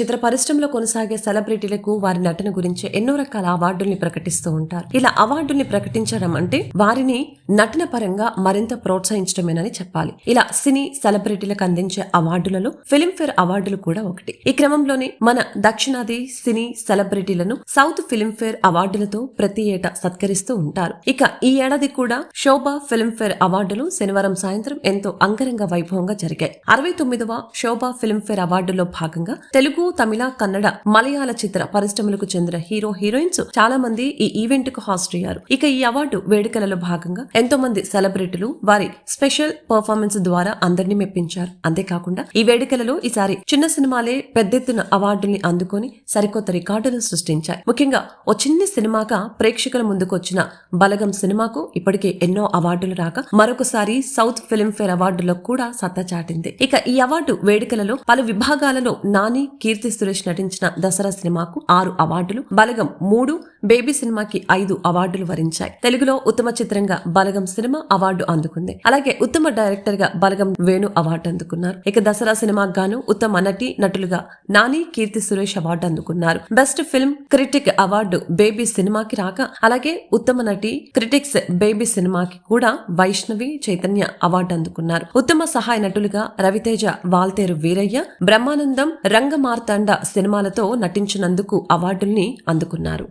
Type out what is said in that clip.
చిత్ర పరిశ్రమలో కొనసాగే సెలబ్రిటీలకు వారి నటన గురించి ఎన్నో రకాల అవార్డుల్ని ప్రకటిస్తూ ఉంటారు. ఇలా అవార్డుల్ని ప్రకటించడం అంటే వారిని నటన పరంగా మరింత ప్రోత్సహించడమేనని చెప్పాలి. ఇలా సినీ సెలబ్రిటీలకు అందించే అవార్డులలో ఫిలింఫేర్ అవార్డులు కూడా ఒకటి. ఈ క్రమంలోనే మన దక్షిణాది సినీ సెలబ్రిటీలను సౌత్ ఫిలింఫేర్ అవార్డులతో ప్రతి ఏటా సత్కరిస్తూ ఉంటారు. ఇక ఈ ఏడాది కూడా శోభా ఫిలింఫేర్ అవార్డులు శనివారం సాయంత్రం ఎంతో అంగరంగ వైభవంగా జరిగాయి. 69వ శోభా ఫిలింఫేర్ అవార్డులో భాగంగా తెలుగు, తమిళ, కన్నడ, మలయాళ చిత్ర పరిశ్రమలకు చెందిన హీరో హీరోయిన్స్ చాలా మంది ఈ ఈవెంట్ కు హాజరయ్యారు. ఇక ఈ అవార్డు వేడుకలలో భాగంగా ఎంతో మంది సెలబ్రిటీలు వారి స్పెషల్ పర్ఫార్మెన్స్ ద్వారా అందరినీ మెప్పించారు. అంతేకాకుండా ఈ వేడుకలలో ఈసారి చిన్న సినిమాలే పెద్దెత్తున అవార్డుల్ని అందుకొని సరికొత్త రికార్డులను సృష్టించాయి. ముఖ్యంగా ఓ చిన్న సినిమాగా ప్రేక్షకుల ముందుకు వచ్చిన బలగం సినిమాకు ఇప్పటికే ఎన్నో అవార్డులు రాక మరొకసారి సౌత్ ఫిలింఫేర్ అవార్డులో కూడా సత్తా చాటింది. ఇక ఈ అవార్డు వేడుకలలో పలు విభాగాలలో నాని, కీర్తి సురేష్ నటించిన దసరా సినిమాకు 6 అవార్డులు, బలగం 3, బేబీ సినిమాకి 5 అవార్డులు వరించాయి. తెలుగులో ఉత్తమ చిత్రంగా బలగం సినిమా అవార్డు అందుకుంది. అలాగే ఉత్తమ డైరెక్టర్ గా బలగం వేణు అవార్డు అందుకున్నారు. ఇక దసరా సినిమాకు గాను ఉత్తమ నటులుగా నాని, కీర్తి సురేష్ అవార్డు అందుకున్నారు. Best film critic award baby సినిమాకి రాక అలాగే ఉత్తమ నటి క్రిటిక్స్ బేబీ సినిమాకి కూడా వైష్ణవి చైతన్య అవార్డు అందుకున్నారు. ఉత్తమ సహాయ నటులుగా రవితేజ, వాల్తేరు వీరయ్య, బ్రహ్మానందం, రంగమార్తాండ సినిమాలతో నటించినందుకు అవార్డుల్ని అందుకున్నారు.